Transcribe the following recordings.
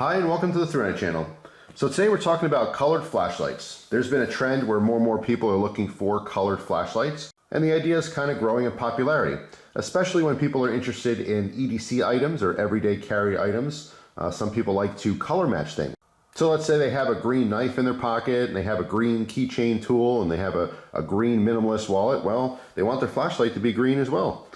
Hi and welcome to the THRUNITE channel. So today we're talking about colored flashlights. There's been a trend where more and more people are looking for colored flashlights, and the idea is kind of growing in popularity, especially when people are interested in EDC items or everyday carry items. Some people like to color match things. So let's say they have a green knife in their pocket, and they have a green keychain tool, and they have a green minimalist wallet. Well, they want their flashlight to be green as well.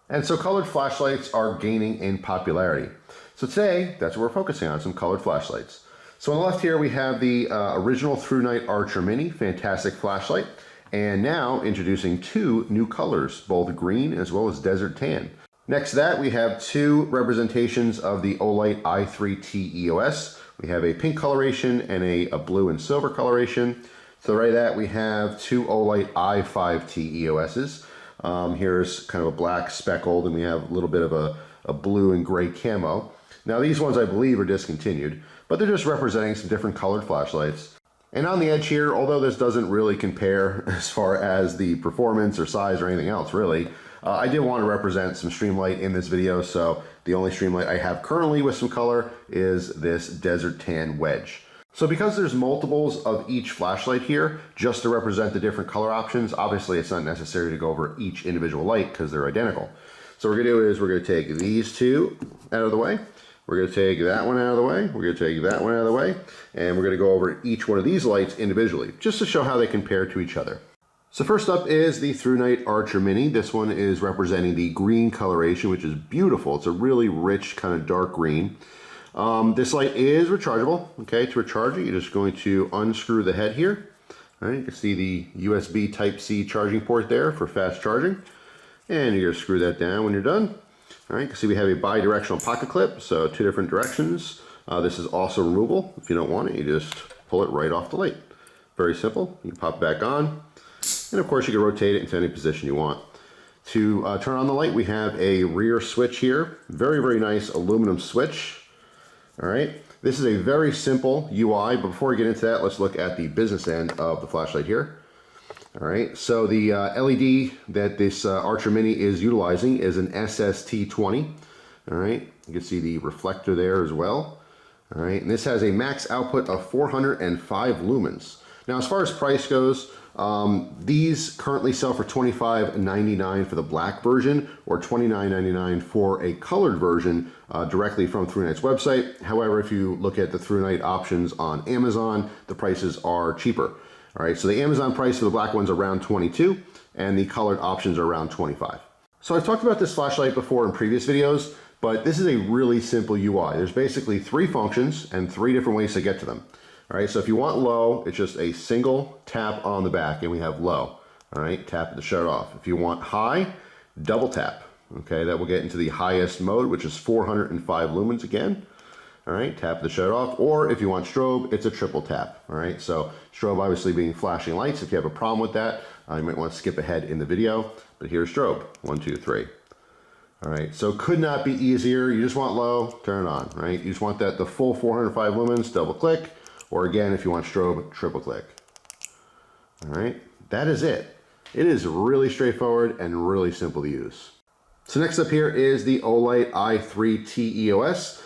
And so colored flashlights are gaining in popularity. So today, that's what we're focusing on, some colored flashlights. So on the left here, we have the original THRUNITE Archer Mini, fantastic flashlight. And now introducing two new colors, both green as well as desert tan. Next to that, we have two representations of the Olight I3T EOS. We have a pink coloration and a blue and silver coloration. To the right of that, we have two Olight I5T EOSs. Here's kind of a black speckled, and we have a little bit of a blue and gray camo. Now these ones I believe are discontinued, but they're just representing some different colored flashlights. And on the edge here, although this doesn't really compare as far as the performance or size or anything else really, I did want to represent some Streamlight in this video, so the only Streamlight I have currently with some color is this Desert Tan Wedge. So because there's multiples of each flashlight here, just to represent the different color options, obviously it's not necessary to go over each individual light because they're identical. So what we're going to do is we're going to take these two out of the way. We're going to take that one out of the way. We're going to take that one out of the way. And we're going to go over each one of these lights individually, just to show how they compare to each other. So first up is the THRUNITE Archer Mini. This one is representing the green coloration, which is beautiful. It's a really rich kind of dark green. This light is rechargeable. Okay, to recharge it, you're just going to unscrew the head here. All right, you can see the USB Type-C charging port there for fast charging. And you're going to screw that down when you're done. All right, you can see we have a bi-directional pocket clip, so two different directions. This is also removable. If you don't want it, you just pull it right off the light. Very simple. You can pop it back on. And of course, you can rotate it into any position you want. To turn on the light, we have a rear switch here. Very, very nice aluminum switch. All right, this is a very simple UI, but before we get into that, let's look at the business end of the flashlight here. All right, so the LED that this Archer Mini is utilizing is an SST20. All right, you can see the reflector there as well. All right, and this has a max output of 405 lumens. Now, as far as price goes, these currently sell for $25.99 for the black version or $29.99 for a colored version directly from THRUNITE's website. However, if you look at the THRUNITE options on Amazon, the prices are cheaper. All right, so the Amazon price for the black one's around $22 and the colored options are around $25. So I've talked about this flashlight before in previous videos, but this is a really simple UI. There's basically three functions and three different ways to get to them. All right, so if you want low, it's just a single tap on the back and we have low. All right, tap it to shut it off. If you want high, double tap. Okay, that will get into the highest mode, which is 405 lumens again. All right, tap to shut it off. Or if you want strobe, it's a triple tap. All right, so strobe obviously being flashing lights. If you have a problem with that, you might want to skip ahead in the video. But here's strobe, 1, 2, 3. All right, so could not be easier. You just want low, turn it on. Right, you just want that the full 405 lumens, double click. Or again, if you want strobe, triple click. All right, that is it. It is really straightforward and really simple to use. So next up here is the Olight I3T EOS.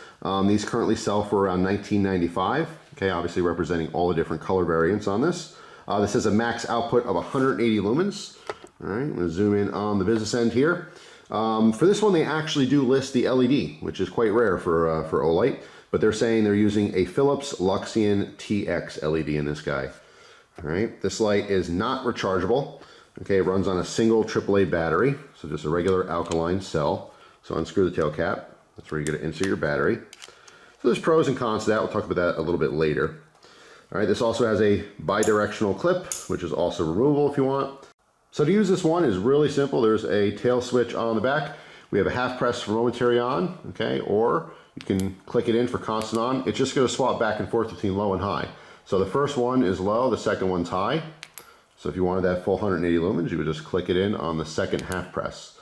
These currently sell for around $19.95. Okay, obviously representing all the different color variants on this. This has a max output of 180 lumens. All right, I'm going to zoom in on the business end here. For this one, they actually do list the LED, which is quite rare for Olight. But they're saying they're using a Philips Luxian TX LED in this guy. All right, this light is not rechargeable. Okay, it runs on a single AAA battery, so just a regular alkaline cell. So unscrew the tail cap. That's where you're going to insert your battery. So there's pros and cons to that. We'll talk about that a little bit later. All right, this also has a bi-directional clip, which is also removable if you want. So to use this one is really simple. There's a tail switch on the back. We have a half press for momentary on, okay, or you can click it in for constant on. It's just going to swap back and forth between low and high. So the first one is low, the second one's high. So if you wanted that full 180 lumens, you would just click it in on the second half press.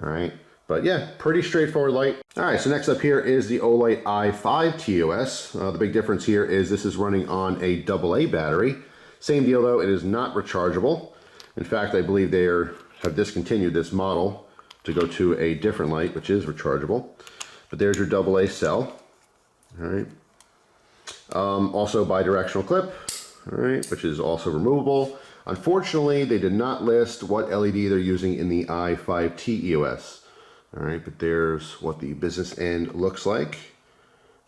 All right, but yeah, pretty straightforward light. All right, so next up here is the Olight I5T EOS. The big difference here is this is running on a AA battery. Same deal though, it is not rechargeable. In fact, I believe they have discontinued this model to go to a different light, which is rechargeable. But there's your AA cell. All right. Also bi-directional clip, all right, which is also removable. Unfortunately, they did not list what LED they're using in the I5T EOS. All right, but there's what the business end looks like.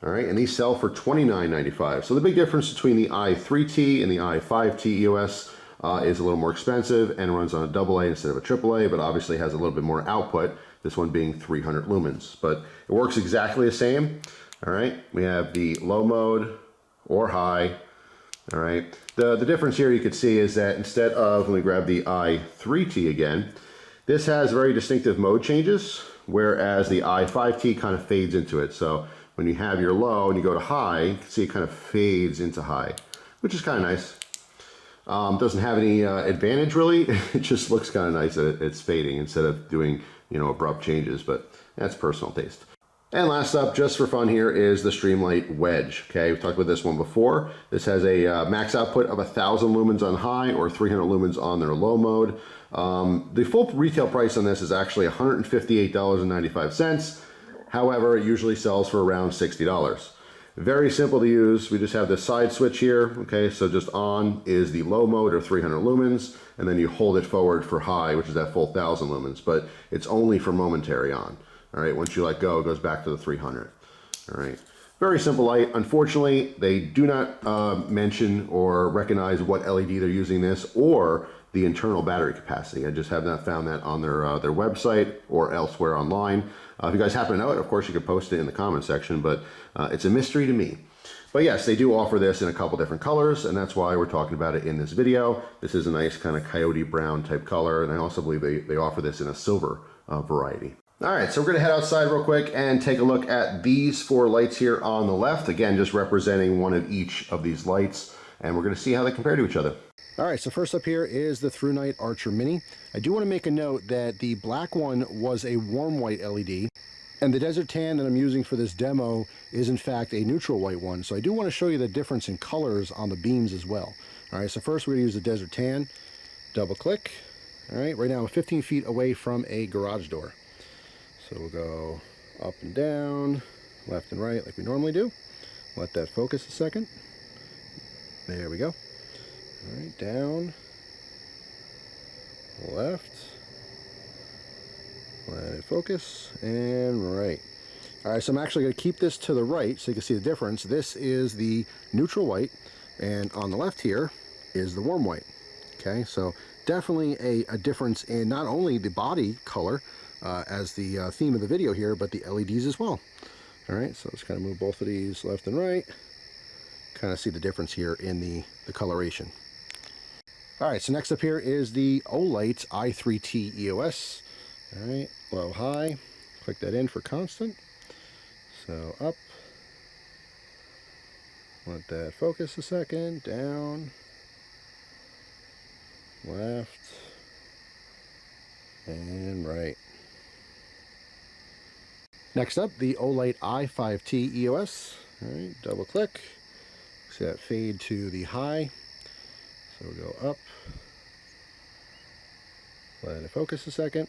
All right, and these sell for $29.95. So the big difference between the I3T and the I5T EOS is a little more expensive and runs on a AA instead of a AAA, but obviously has a little bit more output, this one being 300 lumens. But it works exactly the same. All right, we have the low mode or high. All right, the difference here you could see is that instead of, let me grab the I3T again, this has very distinctive mode changes, whereas the I5T kind of fades into it. So when you have your low and you go to high, you can see it kind of fades into high, which is kind of nice. Doesn't have any advantage really. It just looks kind of nice that it's fading instead of doing, abrupt changes, but that's personal taste. And last up, just for fun here, is the Streamlight Wedge. Okay, we've talked about this one before. This has a max output of 1,000 lumens on high or 300 lumens on their low mode. The full retail price on this is actually $158.95. However, it usually sells for around $60. Very simple to use. We just have this side switch here. Okay, so just on is the low mode or 300 lumens, and then you hold it forward for high, which is that full 1,000 lumens, but it's only for momentary on. All right, once you let go, it goes back to the 300. All right, very simple light. Unfortunately, they do not mention or recognize what LED they're using this or the internal battery capacity. I just have not found that on their website or elsewhere online. If you guys happen to know it, of course, you could post it in the comment section, but it's a mystery to me. But yes, they do offer this in a couple different colors, and that's why we're talking about it in this video. This is a nice kind of coyote brown type color, and I also believe they offer this in a silver variety. All right, so we're gonna head outside real quick and take a look at these 4 lights here on the left. Again, just representing one of each of these lights, and we're gonna see how they compare to each other. All right, so first up here is the THRUNITE Archer Mini. I do wanna make a note that the black one was a warm white LED, and the desert tan that I'm using for this demo is in fact a neutral white one. So I do wanna show you the difference in colors on the beams as well. All right, so first we're gonna use the desert tan, double click. All right, right now I'm 15 feet away from a garage door. So we'll go up and down, left and right like we normally do. Let that focus a second. There we go. All right, down, left, let it focus, and right. All right, so I'm actually going to keep this to the right so you can see the difference. This is the neutral white, and on the left here is the warm white. Okay, so definitely a difference in not only the body color, as the theme of the video here, but the LEDs as well. All right, so let's kind of move both of these left and right. Kind of see the difference here in the coloration. All right, so next up here is the Olight I3T EOS. All right, low, high. Click that in for constant. So up. Let that focus a second. Down. Left. And right. Next up, the Olight I5T EOS. All right, double click. See that fade to the high. So we'll go up. Let it focus a second.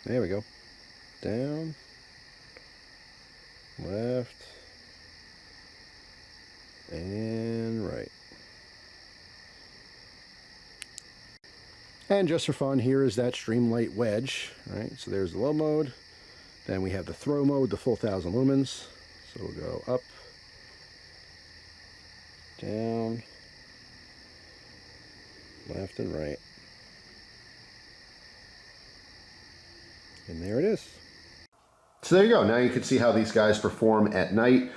There we go. Down. Left. And right. And just for fun, here is that Streamlight Wedge. All right, so there's the low mode. Then we have the throw mode, the full 1,000 lumens. So we'll go up, down, left and right. And there it is. So there you go. Now you can see how these guys perform at night.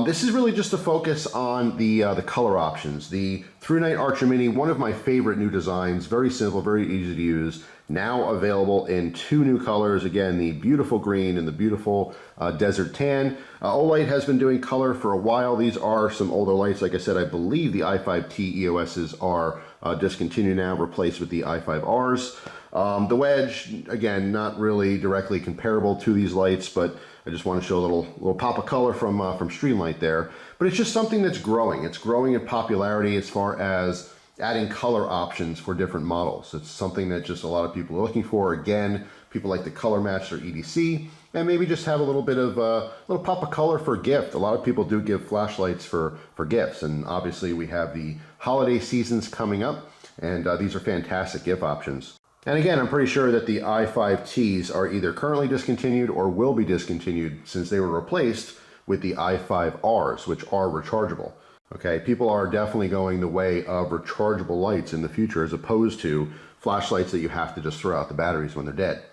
This is really just to focus on the color options. The THRUNITE Archer Mini, one of my favorite new designs, very simple, very easy to use, now available in 2 new colors. Again, the beautiful green and the beautiful desert tan. Olight has been doing color for a while. These are some older lights. Like I said, I believe the I5T EOSs are discontinued now, replaced with the i5Rs. The Wedge, again, not really directly comparable to these lights, but I just want to show a little pop of color from Streamlight there. But it's just something that's growing. It's growing in popularity as far as adding color options for different models. It's something that just a lot of people are looking for. Again, People like to color match their EDC and maybe just have a little bit of a little pop of color for a gift. A lot of people do give flashlights for gifts, and obviously we have the holiday seasons coming up, and these are fantastic gift options. And again, I'm pretty sure that the i5Ts are either currently discontinued or will be discontinued, since they were replaced with the i5Rs, which are rechargeable. Okay, people are definitely going the way of rechargeable lights in the future, as opposed to flashlights that you have to just throw out the batteries when they're dead.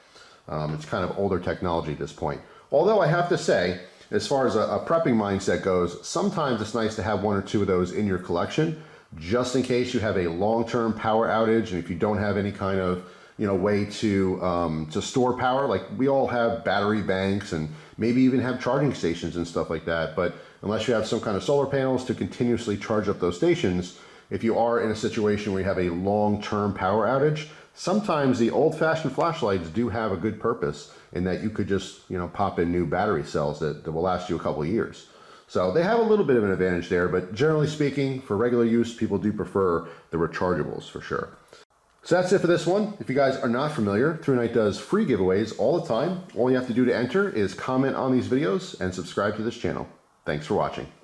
It's kind of older technology at this point. Although I have to say, as far as a prepping mindset goes, sometimes it's nice to have one or two of those in your collection, just in case you have a long-term power outage, and if you don't have any kind of way to store power. Like, we all have battery banks and maybe even have charging stations and stuff like that, but unless you have some kind of solar panels to continuously charge up those stations, if you are in a situation where you have a long-term power outage, sometimes the old-fashioned flashlights do have a good purpose in that you could just pop in new battery cells that will last you a couple of years. So they have a little bit of an advantage there, but generally speaking, for regular use, people do prefer the rechargeables for sure. So that's it for this one. If you guys are not familiar, THRUNITE does free giveaways all the time. All you have to do to enter is comment on these videos and subscribe to this channel. Thanks for watching.